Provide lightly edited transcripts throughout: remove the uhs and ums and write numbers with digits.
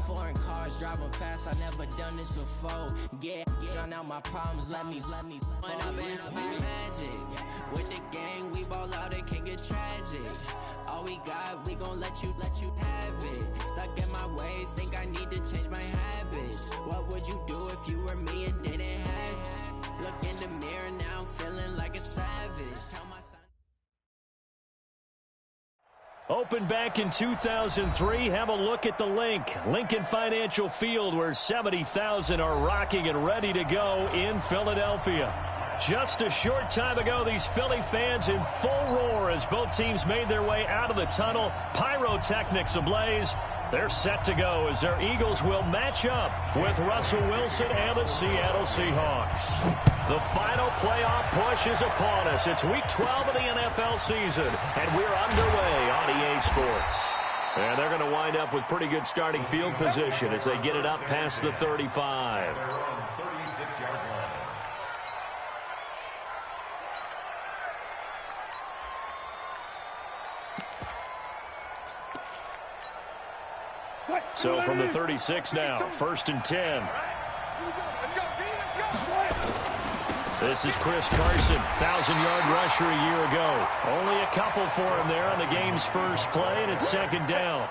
Foreign cars driving fast, I never done this before. Get drown out my problems, let me. When I've been magic. With the gang, we ball out, it can get tragic. All we got, we gon' let you have it. Stuck in my ways, think I need to change my habits. What would you do if you were me and didn't have it? Look in the mirror now, I'm feeling like a savage. Tell my son. Opened back in 2003, have a look at the link. Lincoln Financial Field, where 70,000 are rocking and ready to go in Philadelphia. Just a short time ago, these Philly fans in full roar as both teams made their way out of the tunnel. Pyrotechnics ablaze. They're set to go as their Eagles will match up with Russell Wilson and the Seattle Seahawks. The final playoff push is upon us. It's Week 12 of the NFL season, and we're underway on EA Sports. And they're going to wind up with pretty good starting field position as they get it up past the 35. So from the 36 now, 1st and 10. This is Chris Carson, 1,000-yard rusher a year ago. Only a couple for him there on the game's first play, and it's 2nd down.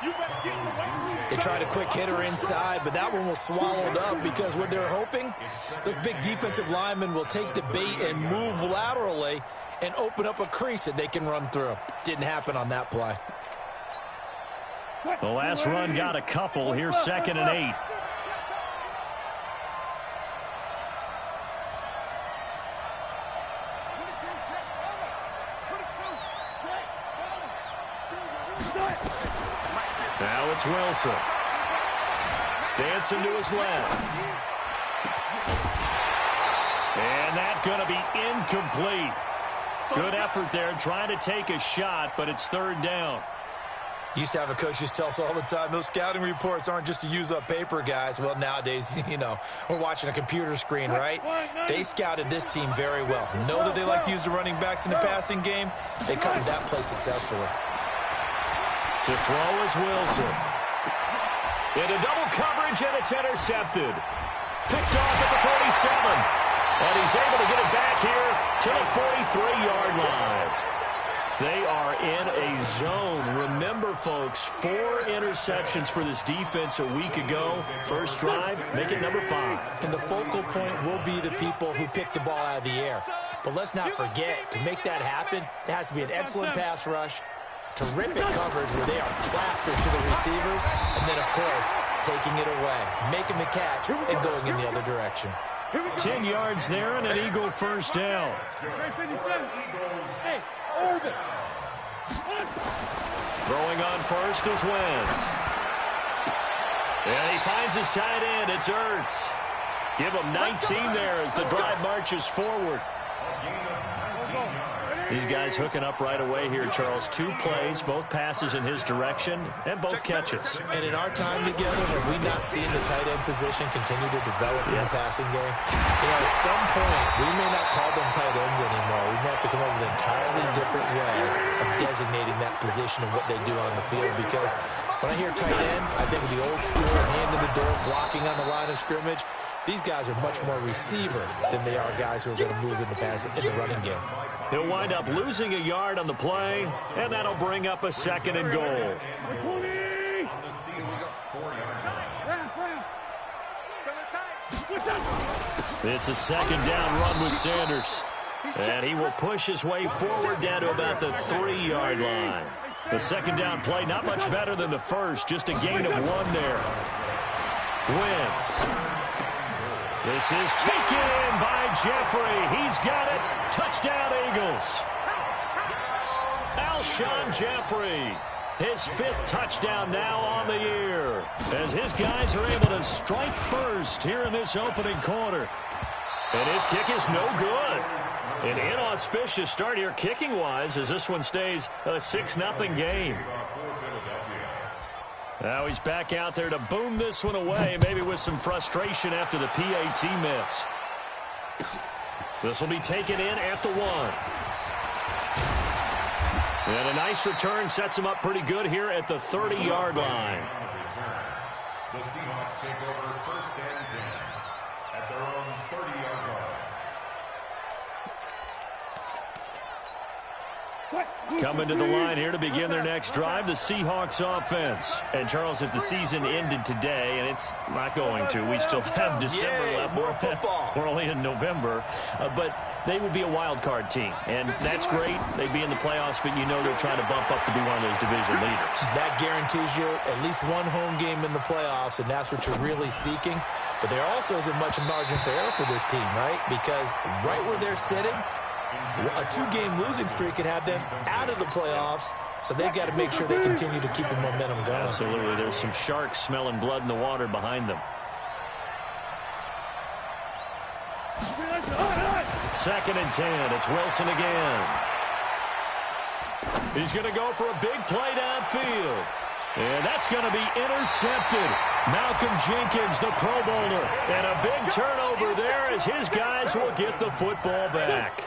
They tried a quick hitter inside, but that one was swallowed up because what they're hoping, those big defensive linemen will take the bait and move laterally and open up a crease that they can run through. Didn't happen on that play. The last run got a couple. Here's 2nd and 8. Now it's Wilson. Dancing to his left. And that's going to be incomplete. Good effort there trying to take a shot, but it's 3rd down. Used to have a coach just tell us all the time, those scouting reports aren't just to use up paper, guys. Well, nowadays, you know, we're watching a computer screen, right? They scouted this team very well. Know that they like to use the running backs in the passing game. They covered that play successfully. To throw is Wilson. Into double coverage, and it's intercepted. Picked off at the 47. And he's able to get it back here to the 43-yard line. They are in a zone. Remember, folks, 4 interceptions for this defense a week ago. First drive, make it number 5. And the focal point will be the people who pick the ball out of the air. But let's not forget, to make that happen, there has to be an excellent pass rush, terrific coverage where they are plastered to the receivers, and then, of course, taking it away, making the catch, and going in the other direction. 10 yards there and an Eagle first down. Throwing on first is Wentz. And he finds his tight end. It's Ertz. Give him 19 there as the drive marches forward. These guys hooking up right away here, Charles. 2 plays, both passes in his direction, and both catches. And in our time together, have we not seen the tight end position continue to develop in the passing game? You know, at some point, we may not call them tight ends anymore. We may have to come up with an entirely different way of designating that position and what they do on the field. Because when I hear tight end, I think of the old school, hand in the dirt, blocking on the line of scrimmage. These guys are much more receiver than they are guys who are going to move in the running game. He'll wind up losing a yard on the play, and that'll bring up a 2nd and goal. It's a 2nd down run with Sanders. And he will push his way forward down to about the 3-yard line. The 2nd down play, not much better than the first, just a gain of 1 there. Wentz. This is taken in by Jeffrey. He's got it. Touchdown, Eagles. Alshon Jeffrey, his 5th touchdown now on the year, as his guys are able to strike first here in this opening quarter. And his kick is no good. An inauspicious start here kicking-wise as this one stays a 6-0 game. Now he's back out there to boom this one away, maybe with some frustration after the PAT miss. This will be taken in at the 1. And a nice return sets him up pretty good here at the 30-yard line. The Seahawks take over 1st and 10 at their own 30-yard line. Coming to the line here to begin their next drive, the Seahawks offense. And, Charles, if the season ended today, and it's not going to, we still have December left. More football. We're only in November. But they would be a wild card team. And that's great. They'd be in the playoffs, but you know they're trying to bump up to be one of those division leaders. That guarantees you at least one home game in the playoffs, and that's what you're really seeking. But there also isn't much margin for error for this team, right? Because right where they're sitting, a 2-game losing streak could have them out of the playoffs, so they've got to make sure they continue to keep the momentum going. Absolutely. There's some sharks smelling blood in the water behind them. 2nd and 10. It's Wilson again. He's going to go for a big play downfield. And that's going to be intercepted. Malcolm Jenkins, the Pro Bowler. And a big turnover there as his guys will get the football back.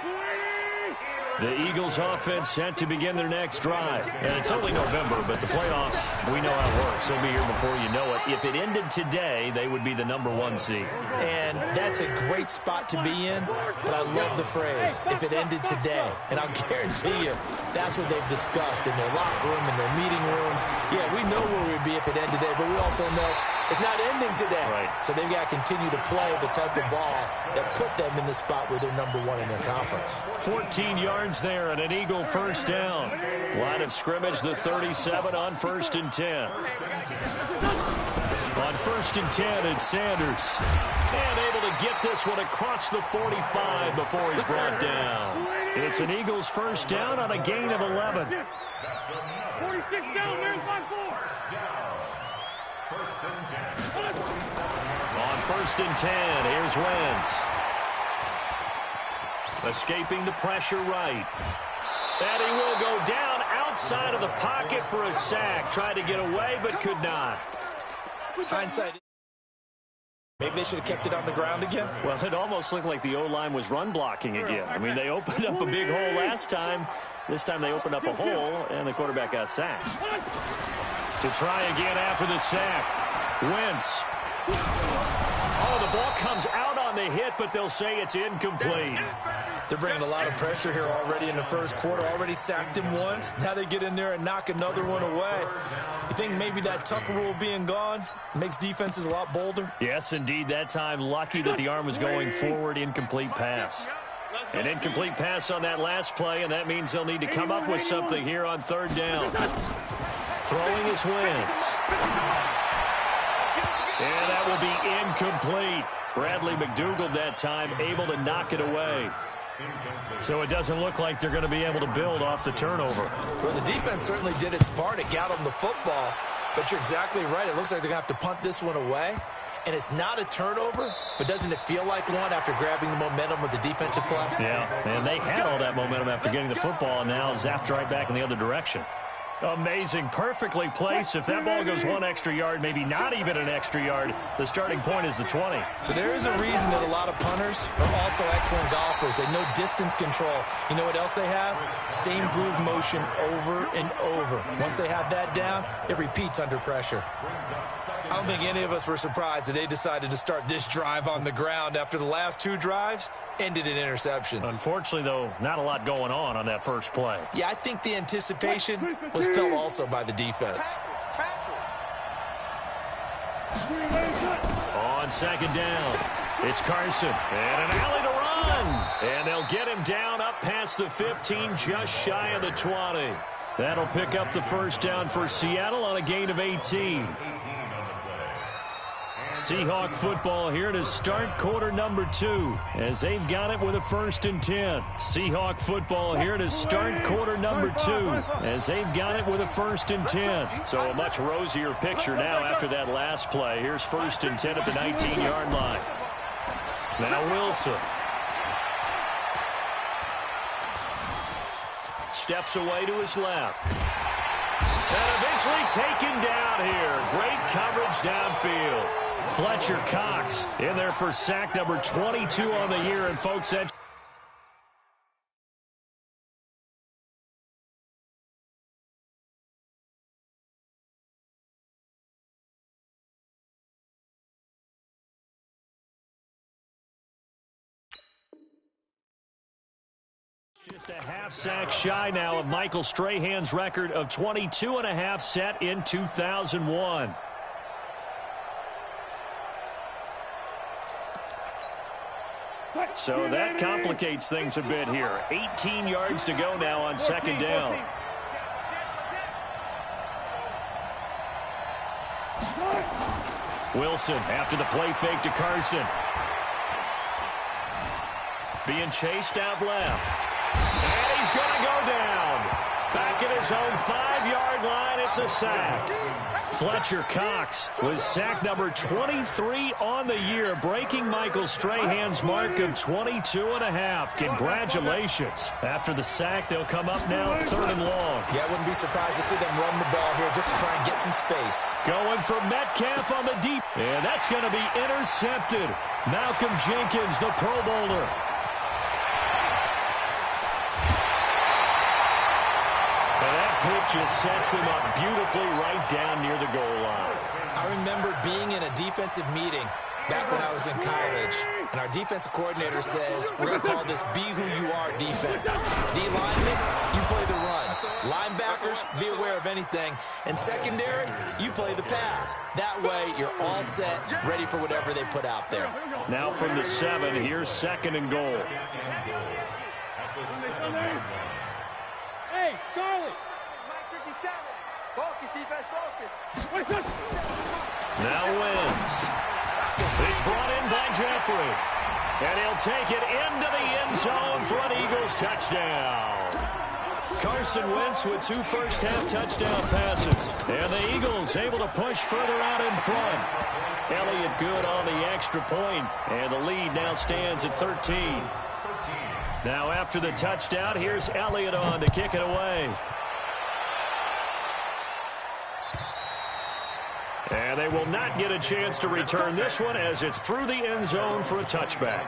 The Eagles offense set to begin their next drive. And it's only November, but the playoffs, we know how it works. They'll be here before you know it. If it ended today, they would be the #1 seed. And that's a great spot to be in, but I love the phrase, if it ended today. And I'll guarantee you, that's what they've discussed in their locker room, in their meeting rooms. Yeah, we know where we'd be if it ended today, but we also know it's not ending today. Right. So they've got to continue to play the type of ball that put them in the spot where they're #1 in their conference. 14 yards there and an Eagle first down. Line of scrimmage, the 37 on 1st and 10. On 1st and 10, it's Sanders. And able to get this one across the 45 before he's brought down. It's an Eagles first down on a gain of 11. 46 down, there's my 4. On 1st and 10, here's Wentz. Escaping the pressure right. And he will go down outside of the pocket for a sack. Tried to get away, but could not. Hindsight. Maybe they should have kept it on the ground again. Well, it almost looked like the O-line was run blocking again. I mean, they opened up a big hole last time. This time they opened up a hole, and the quarterback got sacked. To try again after the sack. Wentz. Oh, the ball comes out on the hit, but they'll say it's incomplete. They're bringing a lot of pressure here already in the first quarter. Already sacked him once. Now they get in there and knock another one away. You think maybe that Tucker rule being gone makes defenses a lot bolder? Yes, indeed. That time, lucky that the arm was going forward. Incomplete pass. An incomplete pass on that last play, and that means they'll need to come up with something here on 3rd down. Throwing is Wentz. And that will be incomplete. Bradley McDougald that time able to knock it away. So it doesn't look like they're going to be able to build off the turnover. Well, the defense certainly did its part. It got them the football. But you're exactly right. It looks like they're going to have to punt this one away. And it's not a turnover, but doesn't it feel like one after grabbing the momentum of the defensive play? Yeah, and they had all that momentum after getting the football, and now zapped right back in the other direction. Amazing, perfectly placed. If that ball goes 1 extra yard, maybe not even an extra yard, the starting point is the 20. So there is a reason that a lot of punters are also excellent golfers. They know distance control. You know what else they have? Same groove motion over and over. Once they have that down, it repeats under pressure. I don't think any of us were surprised that they decided to start this drive on the ground after the last 2 drives ended in interceptions. Unfortunately, though, not a lot going on that first play. Yeah, I think the anticipation was felt also by the defense. On 2nd down, it's Carson. And an alley to run. And they'll get him down up past the 15, just shy of the 20. That'll pick up the first down for Seattle on a gain of 18. Seahawk football here to start quarter number 2 as they've got it with a 1st and 10. Seahawk football here to start quarter number 2 as they've got it with a 1st and 10. So a much rosier picture now after that last play. Here's 1st and 10 at the 19-yard line. Now Wilson. Steps away to his left. And eventually taken down here. Great coverage downfield. Fletcher Cox in there for sack number 22 on the year. And folks, that Just a half sack shy now of Michael Strahan's record of 22.5 set in 2001. So that complicates things a bit here. 18 yards to go now on second down. Wilson after the play fake to Carson. Being chased out left. And he's going to go down. Back at his own 5-yard line, it's a sack. Fletcher Cox was sack number 23 on the year, breaking Michael Strahan's mark of 22.5. Congratulations. After the sack, they'll come up now 3rd and long. Yeah, I wouldn't be surprised to see them run the ball here just to try and get some space. Going for Metcalf on the deep. And that's going to be intercepted. Malcolm Jenkins, the Pro Bowler. It just sets him up beautifully right down near the goal line. I remember being in a defensive meeting back when I was in college, and our defensive coordinator says, we're going to call this be who you are defense. D-linemen, you play the run. Linebackers, be aware of anything. And secondary, you play the pass. That way, you're all set, ready for whatever they put out there. Now from the 7, here's 2nd and goal. Hey, Charlie! Focus, defense, focus. Now wins. It's brought in by Jeffrey. And he'll take it into the end zone for an Eagles touchdown. Carson Wentz with 2 first-half touchdown passes. And the Eagles able to push further out in front. Elliott good on the extra point. And the lead now stands at 13. Now after the touchdown, here's Elliott on to kick it away. And they will not get a chance to return this one as it's through the end zone for a touchback.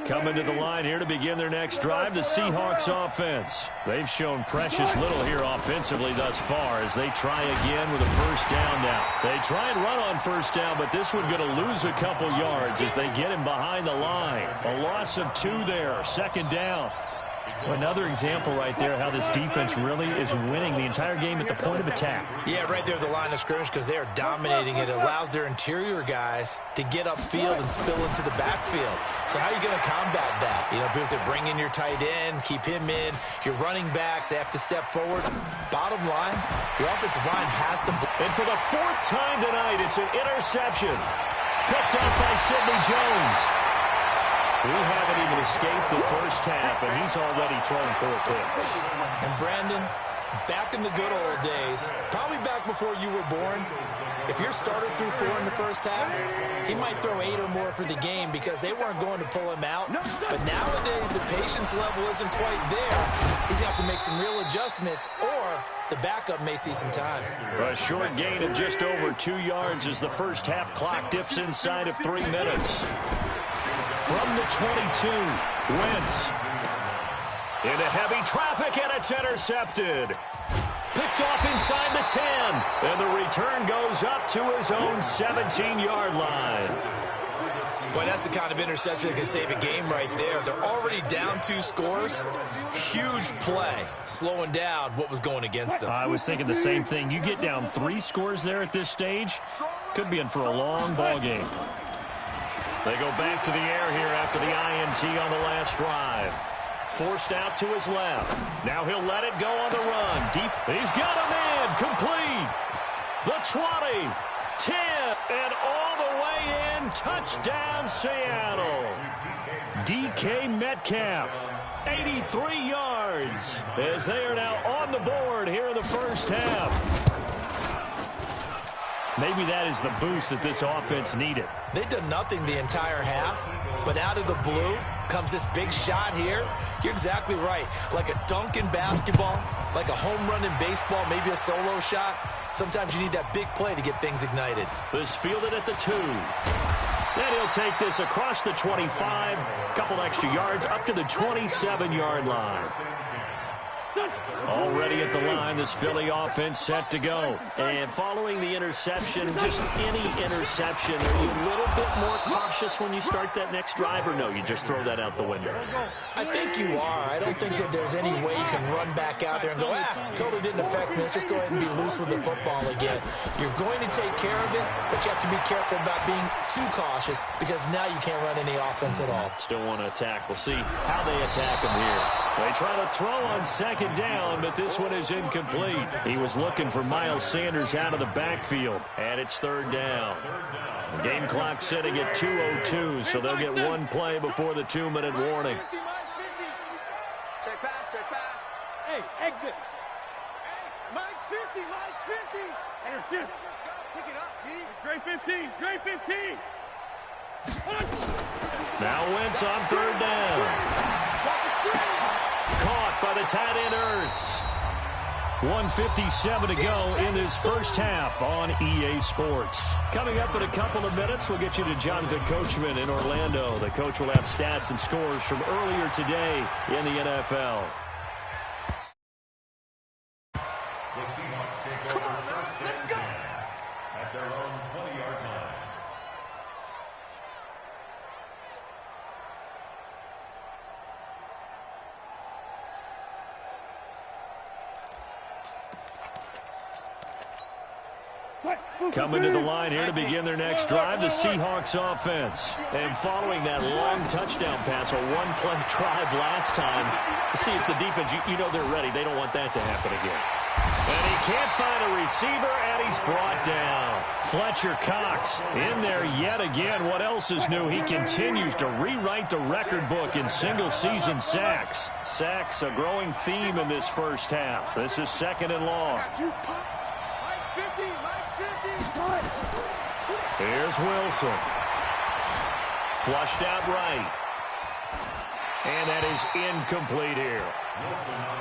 Coming to the line here to begin their next drive, the Seahawks offense. They've shown precious little here offensively thus far as they try again with a first down now. They try and run on first down, but this one going to lose a couple yards as they get him behind the line. A loss of 2 there, 2nd down. Another example right there how this defense really is winning the entire game at the point of attack. Yeah, right there at the line of scrimmage because they are dominating it. It allows their interior guys to get upfield and spill into the backfield. So how are you going to combat that? You know, because they bring in your tight end, keep him in. Your running backs, they have to step forward. Bottom line, your offensive line has to... And for the 4th time tonight, it's an interception. Picked up by Sidney Jones. We haven't even escaped the first half, and he's already thrown 4 picks. And Brandon, back in the good old days, probably back before you were born, if your starter threw 4 in the first half, he might throw 8 or more for the game because they weren't going to pull him out. But nowadays, the patience level isn't quite there. He's going to have to make some real adjustments, or the backup may see some time. A short gain of just over 2 yards as the first half clock dips inside of 3 minutes. From the 22, Wentz. Into heavy traffic, and it's intercepted. Picked off inside the 10. And the return goes up to his own 17-yard line. Boy, that's the kind of interception that can save a game right there. They're already down 2 scores. Huge play, slowing down what was going against them. I was thinking the same thing. You get down 3 scores there at this stage, could be in for a long ball game. They go back to the air here after the INT on the last drive. Forced out to his left. Now he'll let it go on the run. Deep. He's got him in. Complete. The 20. 10. And all the way in. Touchdown, Seattle. DK Metcalf. 83 yards. As they are now on the board here in the first half. Maybe that is the boost that this offense needed. They've done nothing the entire half, but out of the blue comes this big shot here. You're exactly right. Like a dunk in basketball, like a home run in baseball, maybe a solo shot. Sometimes you need that big play to get things ignited. This fielded at the 2. Then he'll take this across the 25, a couple extra yards, up to the 27-yard line. Already at the line, this Philly offense set to go. And following the interception, just any interception, are you a little bit more cautious when you start that next drive, or no, you just throw that out the window? I think you are. I don't think that there's any way you can run back out there and go, totally didn't affect me. Let's just go ahead and be loose with the football again. You're going to take care of it, but you have to be careful about being too cautious because now you can't run any offense at all. Still want to attack. We'll see how they attack him here. They try to throw on second down, but this one is incomplete. He was looking for Miles Sanders out of the backfield, and it's third down. The game clock sitting at 2:02, so they'll get one play before the 2-minute warning. Check pass, check pass. Hey, exit. Mike's 50, Mike's 50. Here, shoot. Pick it up, G. Grade 15, grade 15. Now Wentz on third down. Caught by the tight end Ertz. 1:57 to go in this first half on EA Sports. Coming up in a couple of minutes, we'll get you to Jonathan Coachman in Orlando. The coach will have stats and scores from earlier today in the NFL. The Seahawks take over first and 10 at their own 20-yard line. Coming to the line here to begin their next drive, the Seahawks offense. And following that long touchdown pass, a one-play drive last time, see if the defense, you know they're ready. They don't want that to happen again. And he can't find a receiver, and he's brought down. Fletcher Cox in there yet again. What else is new? He continues to rewrite the record book in single-season sacks. Sacks, a growing theme in this first half. This is second and long. Mike's 50, Mike's 50. Here's Wilson. Flushed out right. And that is incomplete here.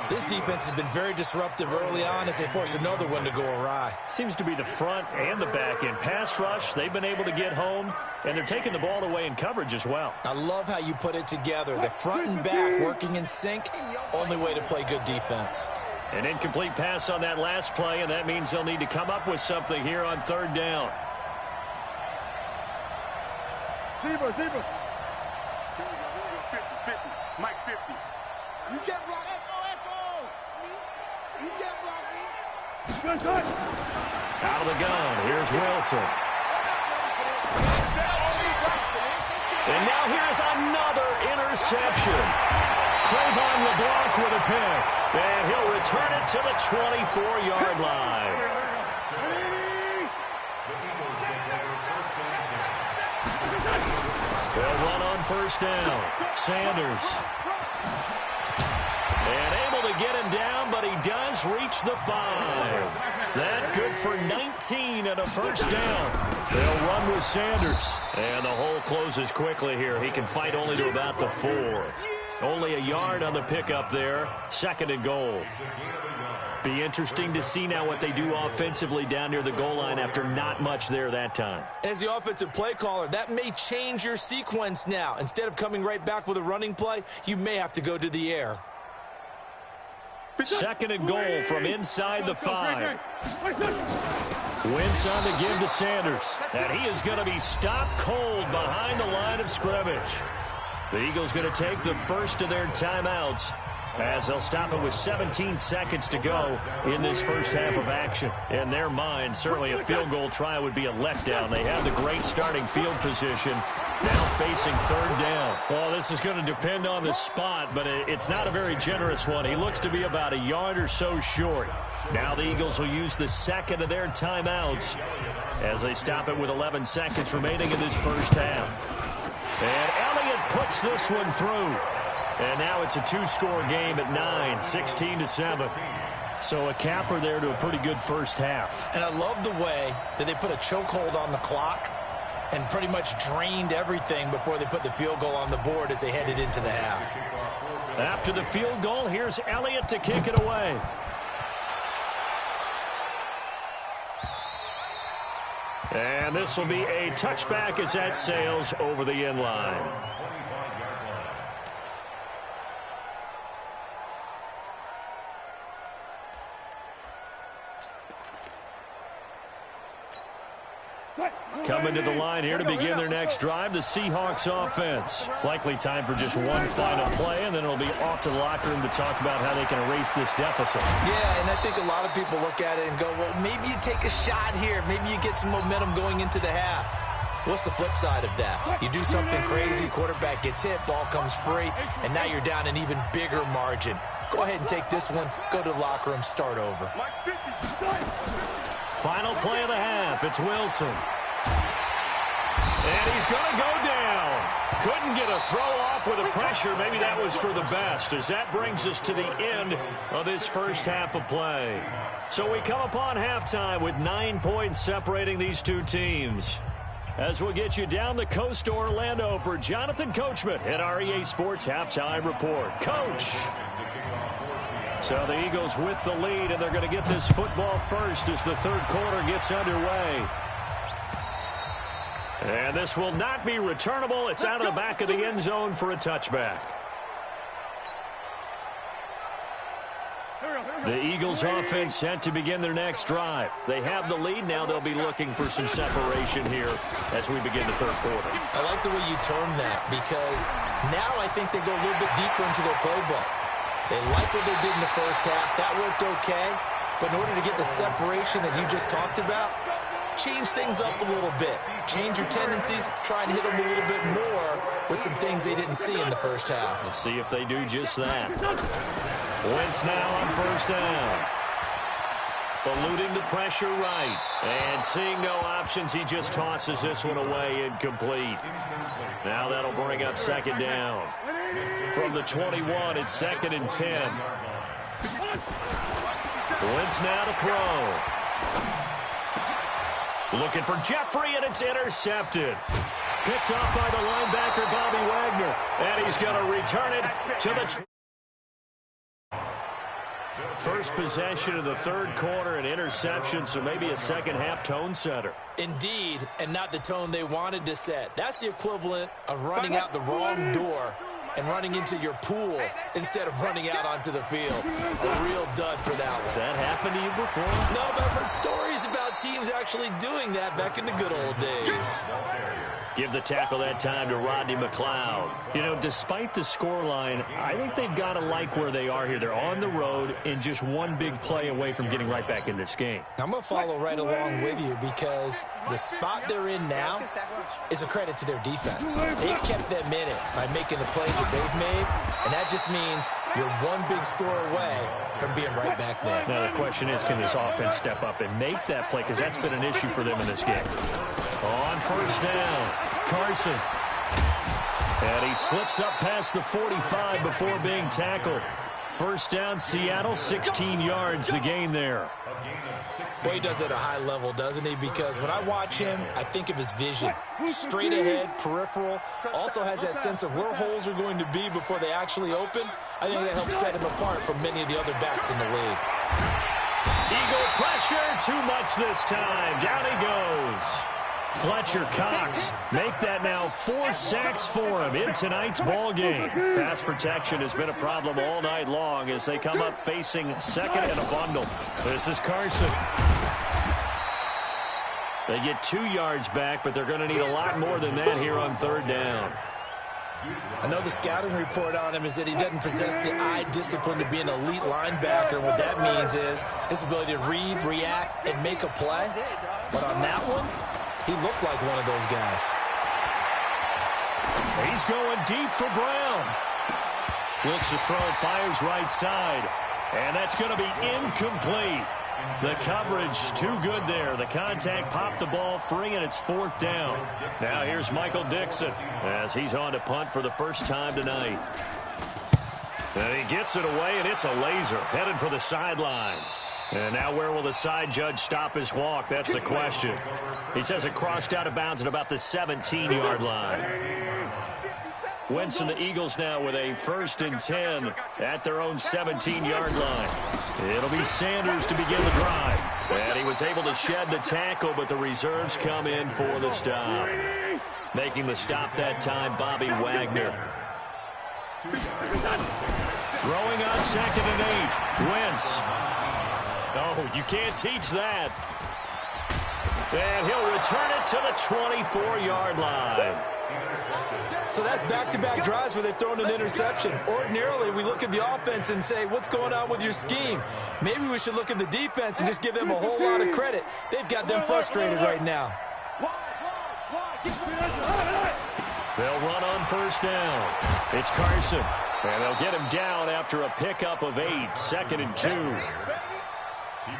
This defense has been very disruptive early on as they force another one to go awry. Seems to be the front and the back end. Pass rush, they've been able to get home, and they're taking the ball away in coverage as well. I love how you put it together. The front and back working in sync, only way to play good defense. An incomplete pass on that last play, and that means they'll need to come up with something here on third down. Zebra. 50, 50. Mike 50. You get blocked. Echo. You get blocked, me. Good. Out of the gun, here's Wilson. And now here's another interception. Trayvon LeBlanc with a pick. And he'll return it to the 24-yard line. They'll run on first down. Sanders. And able to get him down, but he does reach the 5. That good for 19 and a first down. They'll run with Sanders. And the hole closes quickly here. He can fight only to about the 4. Only a yard on the pickup there. Second and goal. Be interesting to see now what they do offensively down near the goal line after not much there that time. As the offensive play caller, that may change your sequence now. Instead of coming right back with a running play, you may have to go to the air. Second and goal from inside the 5. Wentz on to give to Sanders. And he is going to be stopped cold behind the line of scrimmage. The Eagles going to take the first of their timeouts as they'll stop it with 17 seconds to go in this first half of action. In their mind, certainly a field goal try would be a letdown. They have the great starting field position, now facing third down. Well, this is going to depend on the spot, but it's not a very generous one. He looks to be about a yard or so short. Now the Eagles will use the second of their timeouts as they stop it with 11 seconds remaining in this first half. And Elliott puts this one through. And now it's a 2-score game at 9, 16-7. So a capper there to a pretty good first half. And I love the way that they put a chokehold on the clock and pretty much drained everything before they put the field goal on the board as they headed into the half. After the field goal, here's Elliott to kick it away. And this will be a touchback as that sails over the end line. Coming to the line here to begin their next drive, the Seahawks offense. Likely time for just one final play, and then it'll be off to the locker room to talk about how they can erase this deficit. Yeah, and I think a lot of people look at it and go, well, maybe you take a shot here. Maybe you get some momentum going into the half. What's the flip side of that? You do something crazy, quarterback gets hit, ball comes free, and now you're down an even bigger margin. Go ahead and take this one, go to the locker room, start over. Final play of the half, it's Wilson. And he's going to go down. Couldn't get a throw off with the pressure. Maybe that was for the best, as that brings us to the end of this first half of play. So we come upon halftime with 9 points separating these two teams. As we'll get you down the coast to Orlando for Jonathan Coachman at our EA Sports Halftime Report. Coach! So the Eagles with the lead, and they're going to get this football first as the third quarter gets underway. And this will not be returnable. It's out of the back of the end zone for a touchback. The Eagles offense set to begin their next drive. They have the lead. Now they'll be looking for some separation here as we begin the third quarter. I like the way you term that, because now I think they go a little bit deeper into their playbook. They like what they did in the first half. That worked okay. But in order to get the separation that you just talked about, change things up a little bit. Change your tendencies. Try and hit them a little bit more with some things they didn't see in the first half. Let's see if they do just that. Wentz now on first down. Eluding the pressure right. And seeing no options, he just tosses this one away incomplete. Now that'll bring up second down. From the 21, it's 2nd and 10. Wentz now to throw. Looking for Jeffrey, and it's intercepted. Picked off by the linebacker, Bobby Wagner. And he's going to return it to the... First possession of the third quarter, an interception, so maybe a second-half tone setter. Indeed, and not the tone they wanted to set. That's the equivalent of running out the wrong door and running into your pool instead of running out onto the field. A real dud for that one. Has that happened to you before? No, but I've heard stories about teams actually doing that back in the good old days. Give the tackle that time to Rodney McLeod. You know, despite the scoreline, I think they've got to like where they are here. They're on the road and just one big play away from getting right back in this game. I'm going to follow right along with you, because the spot they're in now is a credit to their defense. They've kept them in it by making the plays that they've made, and that just means you're one big score away from being right back there. Now the question is, can this offense step up and make that play, because that's been an issue for them in this game. On first down, Carson. And he slips up past the 45 before being tackled. First down, Seattle, 16 yards, the gain there. Boy, he does it at a high level, doesn't he? Because when I watch him, I think of his vision. Straight ahead, peripheral. Also has that sense of where holes are going to be before they actually open. I think that helps set him apart from many of the other backs in the league. Eagle pressure, too much this time. Down he goes. Fletcher Cox make that now 4 sacks for him in tonight's ball game. Pass protection has been a problem all night long as they come up facing second and a bundle. This is Carson. They get 2 yards back, but they're going to need a lot more than that here on third down. I know the scouting report on him is that he doesn't possess the eye discipline to be an elite linebacker. What that means is his ability to read, react, and make a play. But on that one, he looked like one of those guys. He's going deep for Brown. Looks to throw, fires right side. And that's going to be incomplete. The coverage too good there. The contact popped the ball free, and it's 4th down. Now here's Michael Dixon as he's on to punt for the first time tonight. And he gets it away, and it's a laser headed for the sidelines. And now where will the side judge stop his walk? That's the question. He says it crossed out of bounds at about the 17-yard line. Wentz and the Eagles now with a 1st and 10 at their own 17-yard line. It'll be Sanders to begin the drive. And he was able to shed the tackle, but the reserves come in for the stop. Making the stop that time, Bobby Wagner. Throwing on 2nd and 8. Wentz. Oh, you can't teach that. And he'll return it to the 24-yard line. So that's back-to-back drives where they've thrown an interception. Ordinarily, we look at the offense and say, what's going on with your scheme? Maybe we should look at the defense and just give them a whole lot of credit. They've got them frustrated right now. They'll run on 1st down. It's Carson. And they'll get him down after a pickup of 8. 2nd and 2.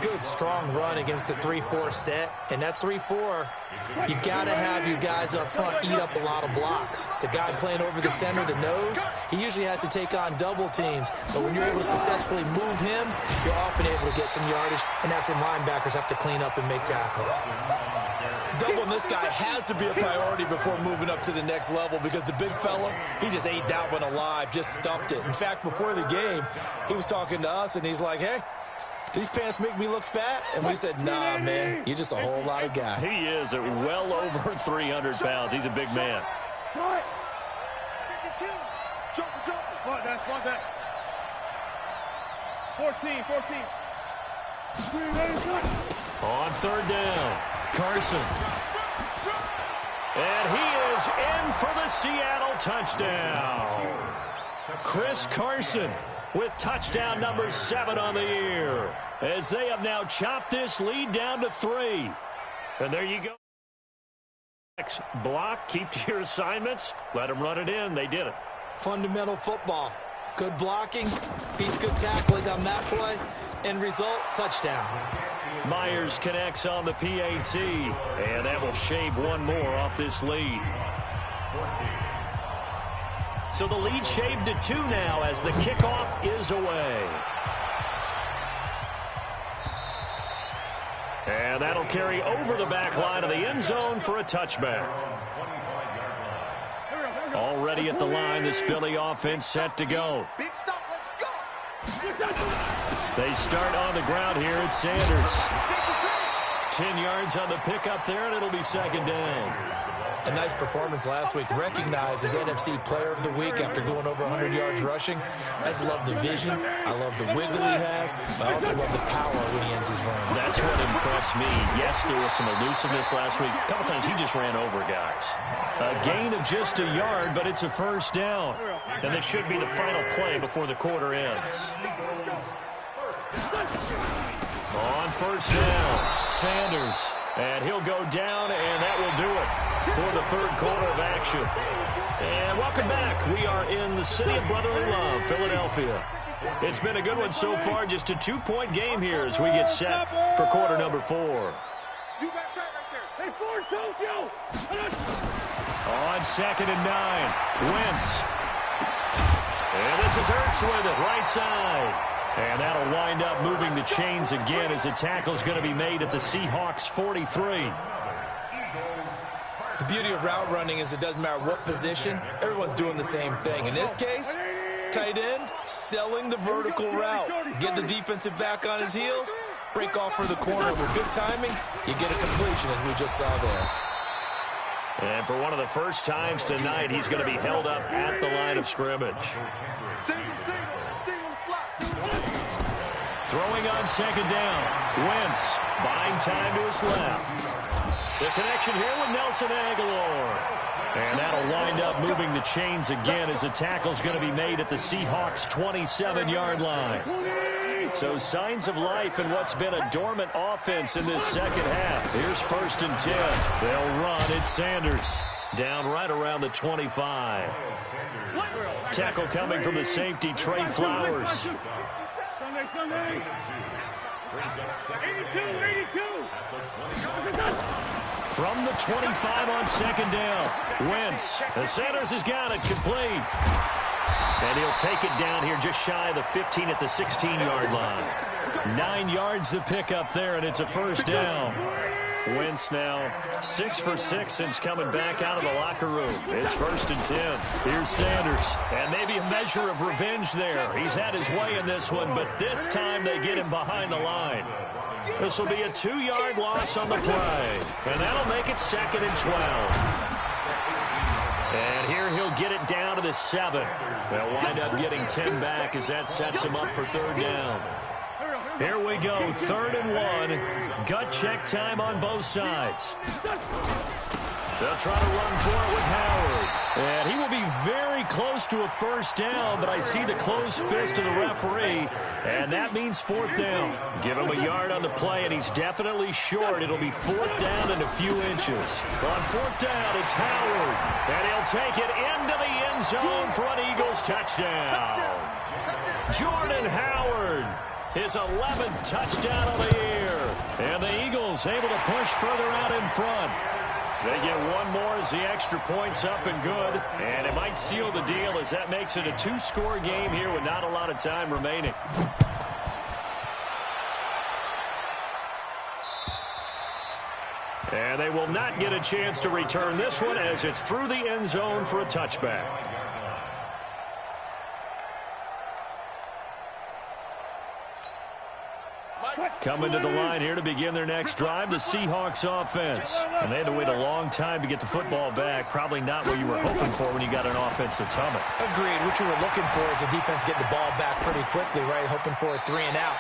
Good, strong run against the 3-4 set. And that 3-4, you got to have your guys up front eat up a lot of blocks. The guy playing over the center, the nose, he usually has to take on double teams. But when you're able to successfully move him, you're often able to get some yardage. And that's when linebackers have to clean up and make tackles. Doubling this guy has to be a priority before moving up to the next level because the big fella, he just ate that one alive, just stuffed it. In fact, before the game, he was talking to us, and he's like, hey, these pants make me look fat? And we said, nah, man, you're just a whole lot of guy. He is at well over 300 pounds. He's a big man. Watch that. 14. On 3rd down, Carson. And he is in for the Seattle touchdown. Chris Carson with touchdown number 7 on the year, as they have now chopped this lead down to 3. And there you go. Next block, keep to your assignments, let them run it in. They did it. Fundamental football. Good blocking, beats good tackling on that play, end result, touchdown. Myers connects on the PAT, and that will shave one more off this lead. So the lead shaved to 2 now as the kickoff is away. And that'll carry over the back line of the end zone for a touchback. Already at the line, this Philly offense set to go. Big stop, let's go. They start on the ground here at Sanders. 10 yards on the pickup there, and it'll be 2nd down. A nice performance last week, recognized as NFC Player of the Week after going over 100 yards rushing. I just love the vision. I love the wiggle he has, but I also love the power when he ends his runs. That's what impressed me. Yes, there was some elusiveness last week. A couple times he just ran over guys. A gain of just a yard, but it's a 1st down. And this should be the final play before the quarter ends. On 1st down, Sanders. And he'll go down, and that will do it for the 3rd quarter of action. And welcome back. We are in the city of brotherly love, Philadelphia. It's been a good one so far. Just a 2-point game here as we get set for quarter number 4. You got tight right there. Hey, Ford, Tokyo. On 2nd and 9, Wentz. And this is Ertz with it, right side. And that'll wind up moving the chains again as the tackle's going to be made at the Seahawks 43. The beauty of route running is it doesn't matter what position, everyone's doing the same thing. In this case, tight end, selling the vertical route. Get the defensive back on his heels, break off for the corner. With good timing, you get a completion as we just saw there. And for one of the first times tonight, he's going to be held up at the line of scrimmage. Throwing on 2nd down, Wentz buying time to his left. The connection here with Nelson Aguilar. And that'll wind up moving the chains again as the tackle's going to be made at the Seahawks 27-yard line. So signs of life in what's been a dormant offense in this second half. Here's 1st and 10. They'll run. It's Sanders. Down right around the 25. Tackle coming from the safety, Trey Flowers. 82. From the 25 on 2nd down, Wentz. And Sanders has got it complete. And he'll take it down here just shy of the 15 at the 16-yard line. 9 yards to pick up there, and it's a 1st down. Wentz now 6 for 6 since coming back out of the locker room. It's 1st and 10. Here's Sanders. And maybe a measure of revenge there. He's had his way in this one, but this time they get him behind the line. This will be a 2-yard loss on the play. And that'll make it 2nd and 12. And here he'll get it down to the 7. They'll wind up getting 10 back as that sets him up for 3rd down. Here we go, 3rd and 1. Gut check time on both sides. They'll try to run for it with Howard. And he will be very close to a 1st down, but I see the closed fist of the referee, and that means 4th down. Give him a yard on the play, and he's definitely short. It'll be 4th down and a few inches. On 4th down, it's Howard, and he'll take it into the end zone for an Eagles touchdown. Jordan Howard, his 11th touchdown of the year. And the Eagles able to push further out in front. They get one more as the extra point's up and good. And it might seal the deal as that makes it a 2-score game here with not a lot of time remaining. And they will not get a chance to return this one as it's through the end zone for a touchback. Coming to the line here to begin their next drive, the Seahawks offense. And they had to wait a long time to get the football back. Probably not what you were hoping for when you got an offense that's humming. Agreed. What you were looking for is a defense getting the ball back pretty quickly, right? Hoping for a 3 and out.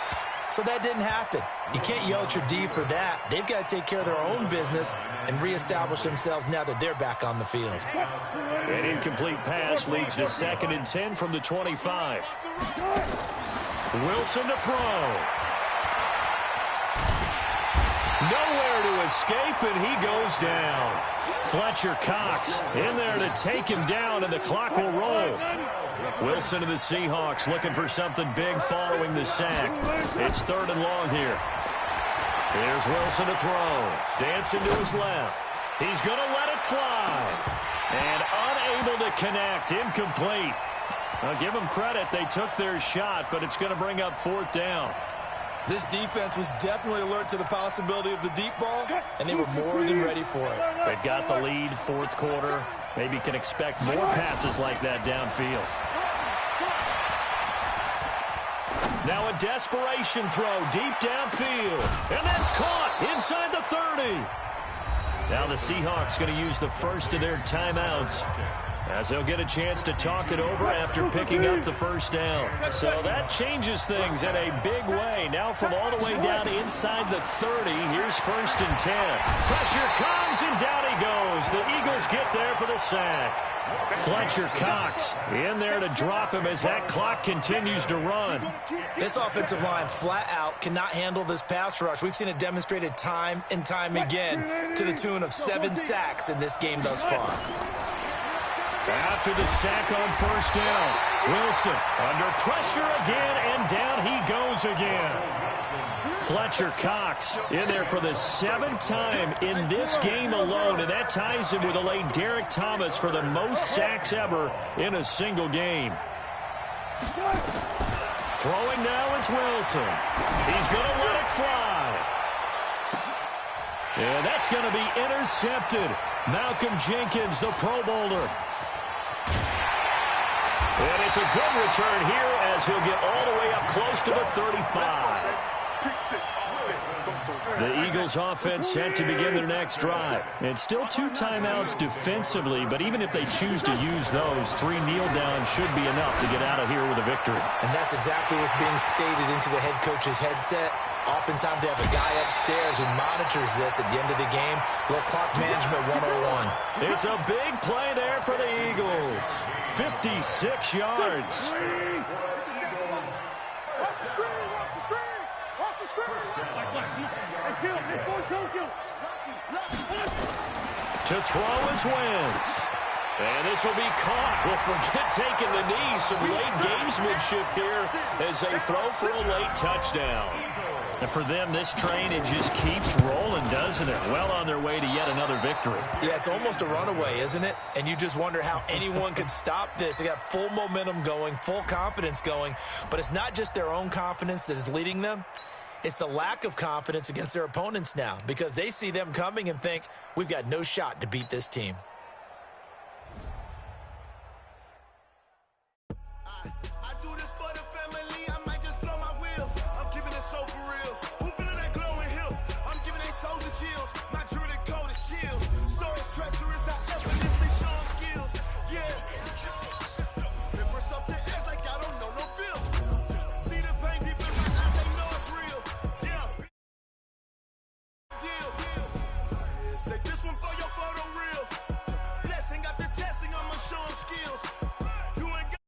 So that didn't happen. You can't yell at your D for that. They've got to take care of their own business and reestablish themselves now that they're back on the field. An incomplete pass leads to 2nd and 10 from the 25. Wilson to throw. Nowhere to escape, and he goes down. Fletcher Cox in there to take him down, and the clock will roll. Wilson to the Seahawks looking for something big following the sack. It's 3rd and long here. Here's Wilson to throw. Dancing to his left. He's going to let it fly. And unable to connect. Incomplete. I'll give them credit. They took their shot, but it's going to bring up 4th down. This defense was definitely alert to the possibility of the deep ball, and they were more than ready for it. They've got the lead, 4th quarter. Maybe can expect more passes like that downfield. Now a desperation throw deep downfield. And that's caught inside the 30. Now the Seahawks going to use the first of their timeouts, as they'll get a chance to talk it over after picking up the 1st down. So that changes things in a big way. Now from all the way down inside the 30, here's 1st and 10. Pressure comes, and down he goes. The Eagles get there for the sack. Fletcher Cox in there to drop him as that clock continues to run. This offensive line flat out cannot handle this pass rush. We've seen it demonstrated time and time again to the tune of 7 sacks in this game thus far. After the sack on 1st down, Wilson under pressure again, and down he goes again. Fletcher Cox in there for the 7th time in this game alone, and that ties him with a late Derek Thomas for the most sacks ever in a single game. Throwing now is Wilson. He's going to let it fly. And that's going to be intercepted. Malcolm Jenkins, the Pro Bowler. And it's a good return here as he'll get all the way up close to the 35. The Eagles offense set to begin their next drive. It's still 2 timeouts defensively, but even if they choose to use those, 3 kneel downs should be enough to get out of here with a victory. And that's exactly what's being stated into the head coach's headset. Oftentimes they have a guy upstairs who monitors this at the end of the game. Little clock management 101. It's a big play there for the Eagles. 56 yards. To throw is Wentz. And this will be caught. We'll forget taking the knee. Some late gamesmanship here as they throw for a late touchdown. And for them, this train, it just keeps rolling, doesn't it? Well on their way to yet another victory. Yeah, it's almost a runaway, isn't it? And you just wonder how anyone could stop this. They got full momentum going, full confidence going. But it's not just their own confidence that is leading them. It's the lack of confidence against their opponents now, because they see them coming and think, we've got no shot to beat this team.